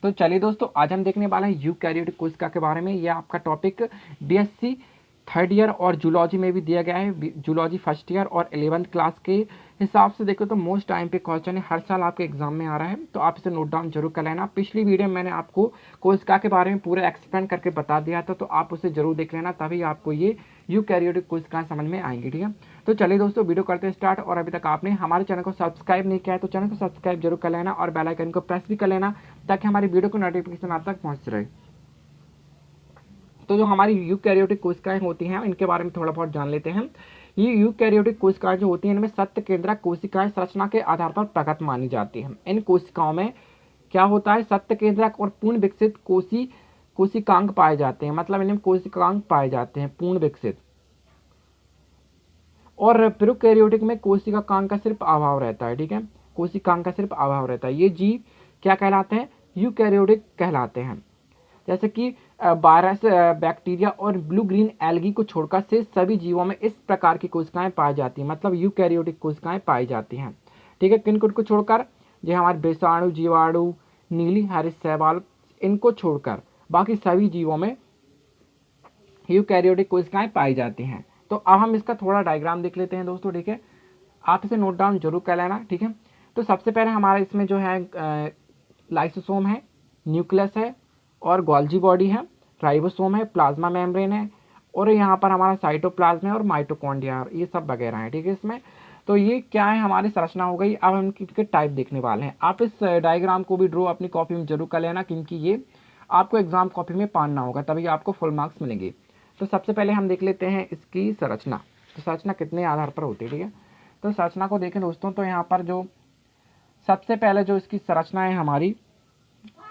तो चलिए दोस्तों, आज हम देखने वाले हैं यूकैरियोटिक कोशिका के बारे में। यह आपका टॉपिक बीएससी थर्ड ईयर और जूलॉजी में भी दिया गया है। जूलॉजी फर्स्ट ईयर और 11th क्लास के हिसाब से देखो तो मोस्ट टाइम पे क्वेश्चन है, हर साल आपके एग्जाम में आ रहा है, तो आप इसे नोट डाउन जरूर कर लेना। पिछली वीडियो में मैंने आपको कोशिका के बारे में पूरा एक्सप्लेन करके बता दिया था, तो आप उसे जरूर देख लेना, तभी आपको ये यूकैरियोटिक कोशिकाएं समझ में आएंगी। ठीक है, तो चलिए दोस्तों, वीडियो करते हैं स्टार्ट। और अभी तक आपने हमारे चैनल को सब्सक्राइब नहीं किया है तो चैनल को सब्सक्राइब जरूर कर लेना और बेल आइकन को प्रेस भी कर लेना, ताकि हमारी वीडियो को नोटिफिकेशन आप तक पहुंच रहे। तो जो हमारी यूकैरियोटिक कोशिकाएं होती हैं, इनके बारे में थोड़ा बहुत जान लेते हैं। ये यूकैरियोटिक कोशिकाएं जो होती हैं, इनमें सत्य केंद्रक कोशिकाएं संरचना के आधार पर प्रकट मानी जाती हैं। इन कोशिकाओं में क्या होता है, सत्य केंद्रक और पूर्ण विकसित कोशिकांग पाए जाते हैं। मतलब इनमें कोशिकांग पाए जाते हैं पूर्ण विकसित। और प्रोकैरियोटिक में कोशिकांग का सिर्फ अभाव रहता है। ठीक है, कोशिकांग का सिर्फ अभाव रहता है। ये जीव क्या कहलाते हैं, यूकैरियोटिक कहलाते हैं। जैसे कि वायरस, बैक्टीरिया और ब्लू ग्रीन एल्गी को छोड़कर से सभी जीवों में इस प्रकार की कोशिकाएं पाई जाती हैं। मतलब यूकैरियोटिक कोशिकाएं पाई जाती हैं। ठीक है, किन को छोड़कर, जो हमारे विषाणु, जीवाणु, नीली हरित शैवाल, इनको छोड़कर बाकी सभी जीवों में यूकैरियोटिक कोशिकाएं पाई जाती हैं। तो अब हम इसका थोड़ा डायग्राम देख लेते हैं दोस्तों। ठीक है, आप इसे नोट डाउन जरूर कर लेना। ठीक है, तो सबसे पहले हमारा इसमें जो है लाइसोसोम है, न्यूक्लियस है और गोल्जी बॉडी है, राइबोसोम है, प्लाज्मा मेम्ब्रेन है, और यहाँ पर हमारा साइटोप्लाज्म है और माइटोकॉन्ड्रिया, ये सब वगैरह है। ठीक है, इसमें तो ये क्या है, हमारी संरचना हो गई। अब हम इनके टाइप देखने वाले हैं। आप इस डायग्राम को भी ड्रॉ अपनी कॉपी में जरूर कर लेना, क्योंकि ये आपको एग्जाम कॉपी में पढ़ना होगा, तभी आपको फुल मार्क्स मिलेंगे। तो सबसे पहले हम देख लेते हैं इसकी संरचना। तो संरचना कितने आधार पर होती है। ठीक है, तो संरचना को देखें दोस्तों, तो यहाँ पर जो सबसे पहले जो इसकी संरचना है हमारी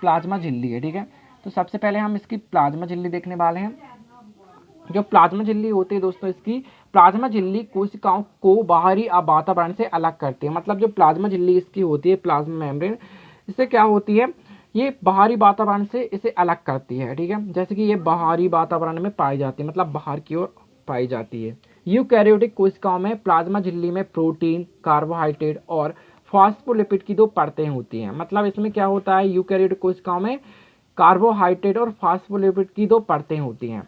प्लाज्मा झिल्ली है। ठीक है, तो सबसे पहले हम इसकी प्लाज्मा झिल्ली देखने वाले हैं। जो प्लाज्मा झिल्ली होती है दोस्तों, इसकी प्लाज्मा झिल्ली कोशिकाओं को बाहरी वातावरण से अलग करती है। मतलब जो प्लाज्मा झिल्ली इसकी होती है, प्लाज्मा मेम्ब्रेन, इससे क्या होती है, ये बाहरी वातावरण से इसे अलग करती है। ठीक है, जैसे कि ये बाहरी वातावरण में पाई जाती है, मतलब बाहर की ओर पाई जाती है। यूकैरियोटिक कोशिकाओं में प्लाज्मा झिल्ली में प्रोटीन, कार्बोहाइड्रेट और फॉस्फोलिपिड की 2 परतें होती हैं। मतलब इसमें क्या होता है, यूकैरियोटिक कोशिकाओं में कार्बोहाइड्रेट और फॉस्फोलिपिड की 2 परतें होती हैं।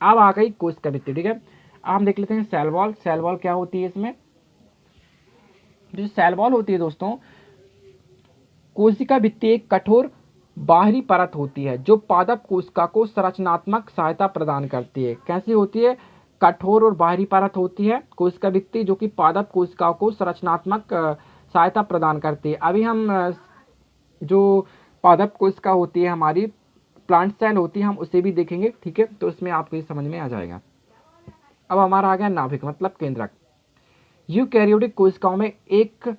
अब आ गई कोशिका भित्ति। ठीक है, अब हम देख लेते हैं सेल वॉल। सेल वॉल क्या होती है, इसमें जो सेल वॉल होती है दोस्तों, कोशिका भित्ति एक कठोर बाहरी परत होती है जो पादप कोशिका को संरचनात्मक सहायता प्रदान करती है। कैसी होती है, कठोर और बाहरी परत होती है कोशिका भित्ति, जो कि पादप कोशिकाओं को संरचनात्मक सहायता प्रदान करती है। अभी हम जो पादप कोशिका होती है हमारी, प्लांट सेल होती है, हम उसे भी देखेंगे। ठीक है, तो इसमें आपको समझ में आ जाएगा। अब हमारा आ गया नाभिक, मतलब केंद्रक। यूकैरियोटिक कोशिकाओं में एक,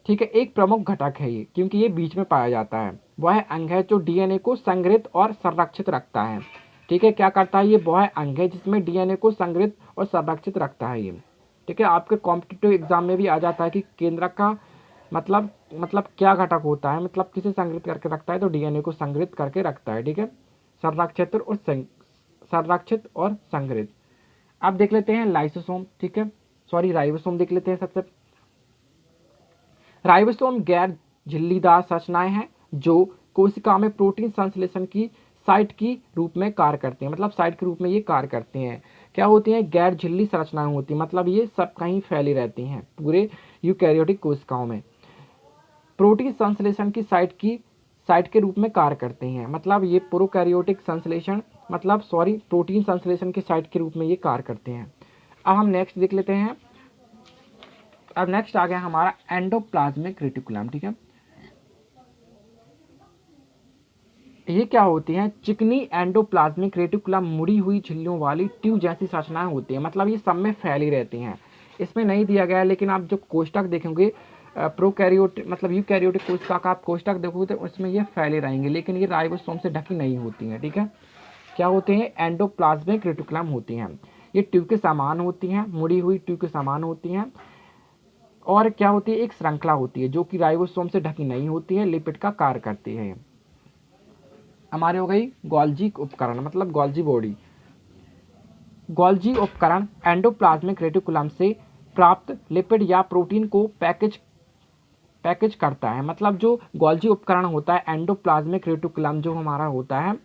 ठीक है, एक प्रमुख घटक है ये, क्योंकि ये बीच में पाया जाता है। वह अंग है जो डीएनए को संग्रहित और संरक्षित रखता है। ठीक है, क्या करता है, ये वह अंग है जिसमें डीएनए को संग्रहित और संरक्षित रखता है ये। ठीक है, आपके कॉम्पिटिटिव एग्जाम में भी आ जाता है कि केंद्रक का मतलब क्या घटक होता है, मतलब किसे संग्रहित करके रखता है, तो डीएनए को संग्रहित करके रखता है। ठीक है, संरक्षित और संग्रहित। अब देख लेते हैं लाइसोसोम। ठीक है, सॉरी, राइबोसोम देख लेते हैं सबसे। राइबोसोम गैर झिल्लीदार संरचनाएं हैं जो कोशिका में प्रोटीन संश्लेषण की साइट की रूप में कार्य करते हैं। मतलब साइट के रूप में ये कार्य करते हैं। क्या होती हैं, गैर झिल्ली संरचनाएं होती हैं, मतलब ये सब कहीं फैली रहती हैं पूरे यूकैरियोटिक कोशिकाओं में। प्रोटीन संश्लेषण की साइट के रूप में कार्य करते हैं। मतलब ये प्रोकैरियोटिक संश्लेषण, मतलब सॉरी, प्रोटीन संश्लेषण की साइट के रूप में ये कार्य करते हैं। अब हम नेक्स्ट देख लेते हैं। अब नेक्स्ट आ गया हमारा एंडोप्लाज्मिक रेटिकुलम। ठीक है, ये क्या होती हैं, चिकनी एंडोप्लाज्मिक रेटिकुलम मुड़ी हुई झिल्लियों वाली ट्यूब जैसी संरचनाएं होती हैं। मतलब ये सब में फैली रहती हैं। इसमें नहीं दिया गया है, लेकिन आप जो कोष्टक देखेंगे प्रोकैरियोटिक मतलब यूकैरियोटिक कोशिका का आप कोष्टक देखोगे तो उसमें ये फैले रहेंगे, लेकिन ये राइबोसोम से ढकी नहीं होती हैं। ठीक है, क्या होते हैं, एंडोप्लाज्मिक रेटिकुलम होती हैं। ये ट्यूब के समान होती हैं, मुड़ी हुई ट्यूब के समान होती हैं। और क्या होती है, एक श्रृंखला होती है जो कि राइबोसोम से ढकी नहीं होती है, लिपिड का कार्य करती है। हमारे हो गई गोल्जी उपकरण, मतलब गोल्जी बॉडी। गोल्जी उपकरण एंडोप्लाज्मिक रेटिकुलम से प्राप्त लिपिड या प्रोटीन को पैकेज करता है। मतलब जो गोल्जी उपकरण होता है एंडोप्लाज्मिक रेटिकुलम जो हमारा होता है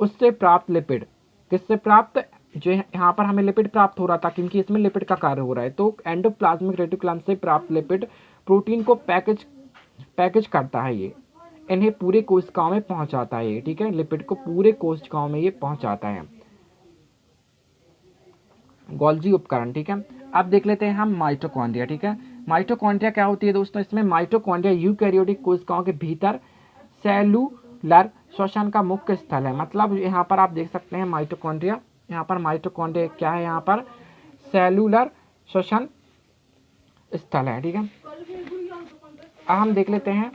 उससे प्राप्त लिपिड, किससे प्राप्त, जो यहाँ पर हमें लिपिड प्राप्त हो रहा था क्योंकि इसमें लिपिड का कार्य हो रहा है, तो एंडोप्लाज्मिक रेटिकुलम से प्राप्त लिपिड प्रोटीन को पैकेज करता है, ये इन्हें पूरे कोशिकाओं में पहुंचाता है, ठीक है, लिपिड को पूरे कोशिकाओं में ये पहुंचाता है, गोल्जी उपकरण, ठीक है। अब देख लेते हैं हम माइटोकॉन्ड्रिया, ठीक है। माइटोकॉन्ड्रिया क्या होती है दोस्तों, इसमें माइटोकॉन्ड्रिया यूकैरियोटिक कोशिकाओं के भीतर सेलुलर श्वसन का मुख्य स्थल है। मतलब यहाँ पर आप देख सकते हैं माइटोकॉन्ड्रिया, यहाँ पर माइटोकॉन्ड्रिया क्या है, यहाँ पर सेलुलर श्वसन स्थल है, ठीक है। अब हम देख लेते हैं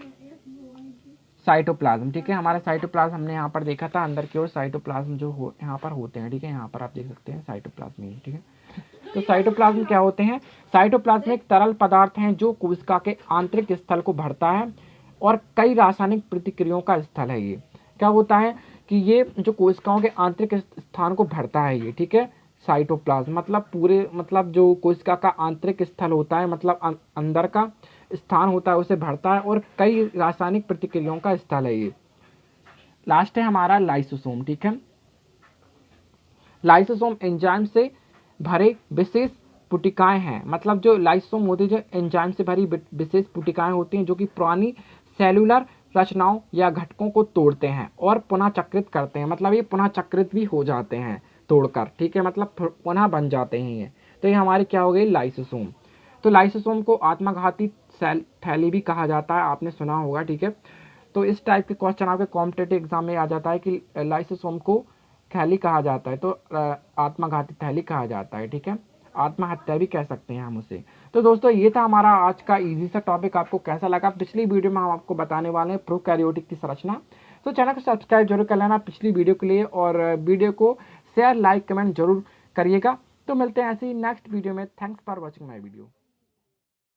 साइटोप्लाज्म, ठीक है। हमारा साइटोप्लाज्म हमने यहाँ पर देखा था, अंदर की ओर साइटोप्लाज्म जो हो यहाँ पर होते हैं, ठीक है। यहाँ पर आप देख सकते हैं साइटोप्लाज्म, ठीक है। तो साइटोप्लाज्म क्या होते हैं, साइटोप्लाज्म एक तरल पदार्थ हैं जो कोशिका के आंतरिक स्थल को भरता है और कई रासायनिक प्रतिक्रियाओं का स्थल है। ये क्या होता है कि ये जो कोशिकाओं के आंतरिक स्थान को भरता है ये, ठीक है। साइटोप्लाज्म मतलब पूरे, मतलब जो कोशिका का आंतरिक स्थल होता है, मतलब अंदर का स्थान होता है उसे भरता है और कई रासायनिक प्रतिक्रियाओं का स्थल है ये। लास्ट है हमारा लाइसोसोम, ठीक है। लाइसोसोम एंजाइम से भरे विशेष पुटिकाएं हैं। मतलब जो लाइसोसोम होते हैं, जो एंजाइम से भरी विशेष पुटिकाएं होती हैं जो कि पुरानी सेलुलर रचनाओं या घटकों को तोड़ते हैं और पुनः चक्रित करते हैं। मतलब ये पुनः चक्रित भी हो जाते हैं तोड़कर, ठीक है, मतलब पुनः बन जाते हैं ये। तो ये हमारी क्या हो गई, लाइसोसोम। तो लाइसोसोम को आत्मघाती सेल थैली भी कहा जाता है, आपने सुना होगा, ठीक है। तो इस टाइप के क्वेश्चन आपके कॉम्पिटेटिव एग्जाम में आ जाता है कि लाइसोसोम को थैली कहा जाता है, तो आत्मघाती थैली कहा जाता है, ठीक है। आत्महत्या भी कह सकते हैं हम उसे। तो दोस्तों ये था हमारा आज का इजी सा टॉपिक। आपको कैसा लगा, पिछली वीडियो में हम आपको बताने वाले हैं प्रोकैरियोटिक की संरचना। तो चैनल को सब्सक्राइब जरूर कर लेना पिछली वीडियो के लिए, और वीडियो को शेयर लाइक कमेंट जरूर करिएगा। तो मिलते हैं ऐसी नेक्स्ट वीडियो में। Thanks for watching my video.